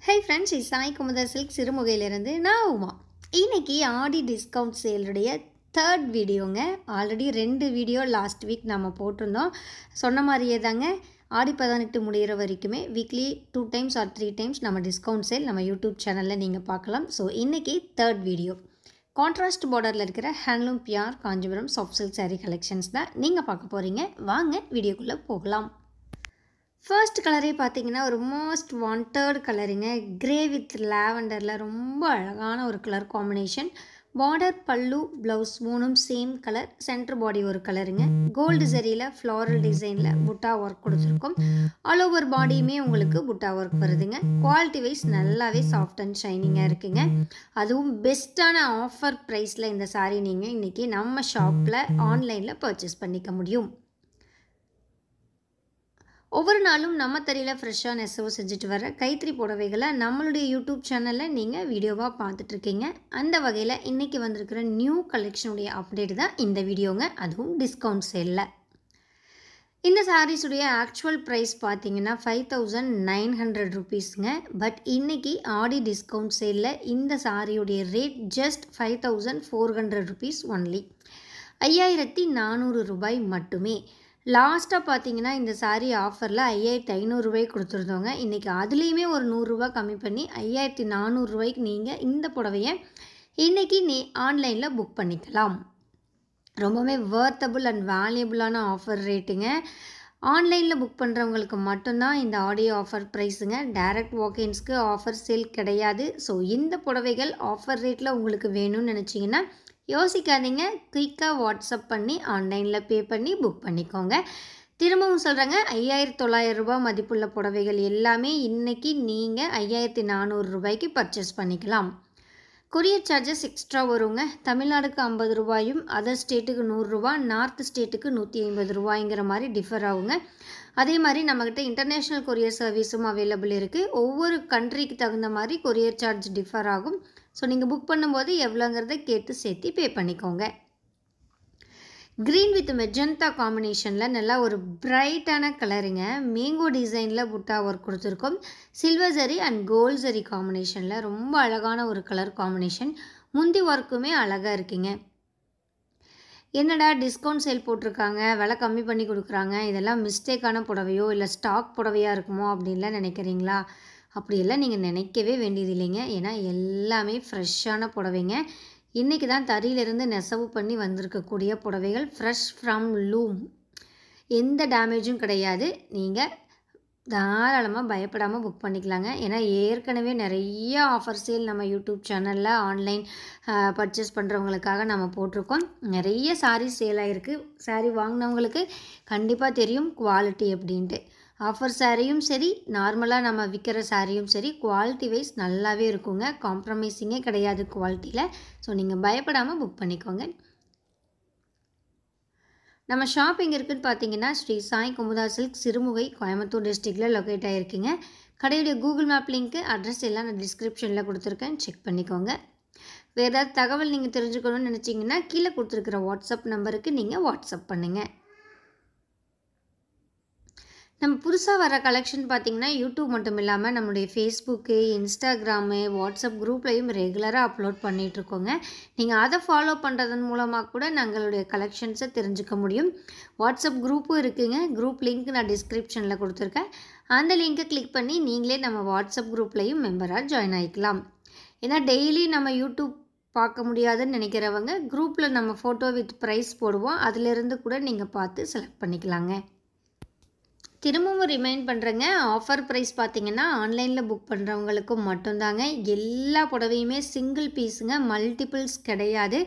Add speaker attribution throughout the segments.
Speaker 1: Hey friends, it's Sai Kumudar Silk சிறுமுகையிலிருந்து நான் உமா. இன்னைக்கு Aadi discount சேலுடைய தேர்ட் வீடியோங்க. ஆல்ரெடி 2 வீடியோ லாஸ்ட் வீக் நம்ம போட்டிருந்தோம். சொன்ன மாதிரியே தாங்க ஆடி 18 முடிகிற வரைக்குமே வீக்லி 2 டைம்ஸ் ஆர் 3 டைம்ஸ் நம்ம டிஸ்கவுண்ட் சேல் நம்ம யூடியூப் சேனலில் நீங்கள் பார்க்கலாம். ஸோ இன்றைக்கி தேர்ட் வீடியோ கான்ட்ராஸ்ட் பார்டரில் இருக்கிற handloom pure Kanchipuram soft silk sari collections தான் நீங்கள் பார்க்க போகிறீங்க. வாங்க வீடியோக்குள்ளே போகலாம். ஃபர்ஸ்ட் கலரே பார்த்தீங்கன்னா ஒரு மோஸ்ட் வாண்டட் கலருங்க. கிரே வித் லாவெண்டரில் ரொம்ப அழகான ஒரு கலர் காம்பினேஷன். பார்டர் பல்லு ப்ளவுஸ் மூணும் சேம் கலர். சென்டர் பாடி ஒரு கலருங்க. கோல்டு ஜரியில் ஃப்ளாரல் டிசைனில் புட்டா ஒர்க் கொடுத்துருக்கோம். ஆல் ஓவர் பாடியுமே உங்களுக்கு புட்டா ஒர்க் வருதுங்க. குவாலிட்டி வைஸ் நல்லாவே சாஃப்ட் அண்ட் ஷைனிங்காக இருக்குங்க. அதுவும் பெஸ்ட்டான ஆஃபர் ப்ரைஸில் இந்த சாரீ நீங்கள் இன்றைக்கி நம்ம ஷாப்பில் ஆன்லைனில் பர்ச்சேஸ் பண்ணிக்க முடியும். ஒவ்வொரு நாளும் நம்ம தறியில் ஃப்ரெஷ்ஷாக நெசவு செஞ்சுட்டு வர கைத்தறி புடவைகளை நம்மளுடைய யூடியூப் சேனலில் நீங்கள் வீடியோவாக பார்த்துட்ருக்கீங்க. அந்த வகையில் இன்றைக்கி வந்திருக்கிற நியூ கலெக்ஷனுடைய அப்டேட் தான் இந்த வீடியோங்க. அதுவும் டிஸ்கவுண்ட் சேலில். இந்த சாரீஸுடைய ஆக்சுவல் ப்ரைஸ் பார்த்தீங்கன்னா 5900 ருபீஸுங்க. பட் இன்றைக்கி ஆடி டிஸ்கவுண்ட் சேலில் இந்த சாரியுடைய ரேட் ஜஸ்ட் 5400 ருபீஸ் ஒன்லி. 5400 ரூபாய் மட்டுமே. லாஸ்ட்டாக பார்த்தீங்கன்னா இந்த சாரீ ஆஃபரில் 5500 ரூபாய்க்கு கொடுத்துருந்தோங்க. இன்றைக்கி அதுலேயுமே ஒரு 100 ரூபா கம்மி பண்ணி 5400 ரூபாய்க்கு நீங்கள் இந்த புடவையை இன்றைக்கி ஆன்லைனில் புக் பண்ணிக்கலாம். ரொம்பவே வர்த்தபுள் அண்ட் வேல்யூபிளான ஆஃபர் ரேட்டுங்க. ஆன்லைனில் புக் பண்ணுறவங்களுக்கு மட்டும்தான் இந்த ஆடியோ ஆஃபர் ப்ரைஸுங்க. டைரக்ட் வாக்கின்ஸ்க்கு ஆஃபர் சேல் கிடையாது. ஸோ இந்த புடவைகள் ஆஃபர் ரேட்டில் உங்களுக்கு வேணும்னு நினச்சிங்கன்னா யோசிக்காதீங்க, குயிக்காக வாட்ஸ்அப் பண்ணி ஆன்லைனில் பே பண்ணி புக் பண்ணிக்கோங்க. திரும்பவும் சொல்கிறேங்க, 5900 ரூபாய் மதிப்புள்ள புடவைகள் எல்லாமே இன்றைக்கி நீங்கள் 5400 ரூபாய்க்கு பர்ச்சேஸ் பண்ணிக்கலாம். கொரியர் சார்ஜஸ் எக்ஸ்ட்ரா வருங்க. தமிழ்நாடுக்கு 50 ரூபாயும் அதர் ஸ்டேட்டுக்கு 100 ரூபா, நார்த் ஸ்டேட்டுக்கு 150 ரூபாய்ங்கிற மாதிரி டிஃபர் ஆகுங்க. அதே மாதிரி நம்மக்கிட்ட இன்டர்நேஷ்னல் கொரியர் சர்வீஸும் அவைலபிள் இருக்குது. ஒவ்வொரு கண்ட்ரிக்கு தகுந்த மாதிரி கொரியர் சார்ஜ் டிஃபர் ஆகும். ஸோ நீங்கள் புக் பண்ணும்போது எவ்வளோங்கிறத கேட்டு சேர்த்து பே பண்ணிக்கோங்க. க்ரீன் வித் மெஜந்தா காம்பினேஷனில் நல்லா ஒரு பிரைட்டான கலருங்க. மேங்கோ டிசைனில் புட்டா ஒர்க் கொடுத்துருக்கோம். Silver zari and gold zari காம்பினேஷனில் ரொம்ப அழகான ஒரு கலர் காம்பினேஷன். முந்தி ஒர்க்குமே அழகாக இருக்குங்க. என்னடா டிஸ்கவுண்ட் சேல் போட்டிருக்காங்க, விலை கம்மி பண்ணி கொடுக்குறாங்க, இதெல்லாம் மிஸ்டேக்கான புடவையோ இல்லை ஸ்டாக் புடவையாக இருக்குமோ அப்படின்லாம் நினைக்கிறீங்களா? அப்படியெல்லாம் நீங்கள் நினைக்கவே வேண்டியது இல்லைங்க. ஏன்னா எல்லாமே ஃப்ரெஷ்ஷான புடவைங்க. இன்றைக்கி தான் தறியிலிருந்து நெசவு பண்ணி வந்திருக்கக்கூடிய புடவைகள். Fresh from loom. எந்த டேமேஜும் கிடையாது. நீங்கள் தாராளமாக பயப்படாமல் புக் பண்ணிக்கலாங்க. ஏன்னா ஏற்கனவே நிறைய ஆஃபர் சேல் நம்ம யூடியூப் சேனலில் ஆன்லைன் பர்ச்சேஸ் பண்ணுறவங்களுக்காக நம்ம போட்டிருக்கோம். நிறைய சாரீ சேல் ஆகிருக்கு. சாரீ வாங்கினவங்களுக்கு கண்டிப்பாக தெரியும் குவாலிட்டி எப்படின்ட்டு. ஆஃபர் சாரியும் சரி, நார்மலாக நம்ம விற்கிற சாரியும் சரி, குவாலிட்டி வைஸ் நல்லாவே இருக்குங்க. காம்ப்ரமைஸிங்கே கிடையாது குவாலிட்டியில். ஸோ நீங்கள் பயப்படாமல் புக் பண்ணிக்கோங்க. நம்ம ஷாப் எங்கே இருக்குதுன்னு பார்த்தீங்கன்னா ஸ்ரீ சாய் குமுதார் சில்க் சிறுமுகை கோயம்புத்தூர் டிஸ்ட்ரிக்டில் லொக்கேட் ஆகிருக்குங்க. கடையுடைய கூகுள் மேப் லிங்க்கு அட்ரஸ் எல்லாம் நான் டிஸ்கிரிப்ஷனில் கொடுத்துருக்கேன், செக் பண்ணிக்கோங்க. வேறு ஏதாவது தகவல் நீங்கள் தெரிஞ்சுக்கணும்னு நினச்சிங்கன்னா கீழே கொடுத்துருக்குற வாட்ஸ்அப் நம்பருக்கு நீங்கள் வாட்ஸ்அப் பண்ணுங்கள். நம்ம புதுசாக வர கலெக்ஷன் பார்த்திங்கன்னா யூடியூப் மட்டும் இல்லாமல் நம்மளுடைய ஃபேஸ்புக்கு, இன்ஸ்டாகிராமு, வாட்ஸ்அப் குரூப்லையும் ரெகுலராக அப்லோட் பண்ணிகிட்ருக்கோங்க. நீங்கள் அதை ஃபாலோ பண்ணுறதன் மூலமாக கூட நாங்களுடைய கலெக்ஷன்ஸை தெரிஞ்சுக்க முடியும். வாட்ஸ்அப் குரூப்பும் இருக்குதுங்க. குரூப் லிங்க் நான் டிஸ்கிரிப்ஷனில் கொடுத்துருக்கேன். அந்த லிங்க்கை கிளிக் பண்ணி நீங்களே நம்ம வாட்ஸ்அப் குரூப்லையும் மெம்பராக ஜாயின் ஆகிக்கலாம். ஏன்னா டெய்லி நம்ம யூடியூப் பார்க்க முடியாதுன்னு நினைக்கிறவங்க குரூப்பில் நம்ம ஃபோட்டோ வித் ப்ரைஸ் போடுவோம். அதிலிருந்து கூட நீங்கள் பார்த்து செலக்ட் பண்ணிக்கலாங்க. திரும்பவும் ரிமைண்ட் பண்ணுறேங்க, ஆஃபர் ப்ரைஸ் பார்த்தீங்கன்னா ஆன்லைனில் புக் பண்ணுறவங்களுக்கும் மட்டும்தாங்க. எல்லா புடவையுமே சிங்கிள் பீஸுங்க, மல்டிபிள்ஸ் கிடையாது.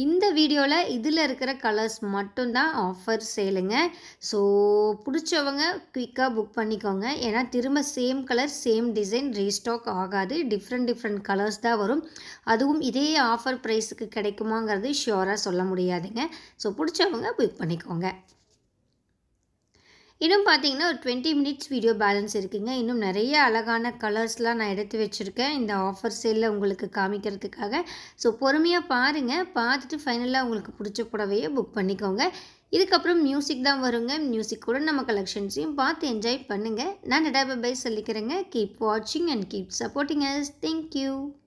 Speaker 1: இந்த வீடியோவில் இதில் இருக்கிற கலர்ஸ் மட்டும்தான் ஆஃபர் சேலுங்க. ஸோ பிடிச்சவங்க குயிக்காக புக் பண்ணிக்கோங்க. ஏன்னா திரும்ப same colour same design restock ஆகாது. டிஃப்ரெண்ட் கலர்ஸ் தான் வரும். அதுவும் இதே ஆஃபர் ப்ரைஸுக்கு கிடைக்குமாங்கிறது ஷியோராக சொல்ல முடியாதுங்க. ஸோ பிடிச்சவங்க புக் பண்ணிக்கோங்க. இன்னும் பார்த்தீங்கன்னா ஒரு 20 மினிட்ஸ் வீடியோ பேலன்ஸ் இருக்குங்க. இன்னும் நிறைய அழகான கலர்ஸ்லாம் நான் எடுத்து வச்சுருக்கேன் இந்த ஆஃபர் சேலில் உங்களுக்கு காமிக்கிறதுக்காக. ஸோ பொறுமையாக பாருங்கள். பார்த்துட்டு ஃபைனலாக உங்களுக்கு பிடிச்ச புடவையை புக் பண்ணிக்கோங்க. இதுக்கப்புறம் மியூசிக் தான் வருங்க. மியூசிக் கூட நம்ம கலெக்ஷன்ஸையும் பார்த்து என்ஜாய் பண்ணுங்கள். நான் டாடா பை பை சொல்லிக்கிறேங்க. கீப் வாட்சிங் and keep supporting us. Thank you.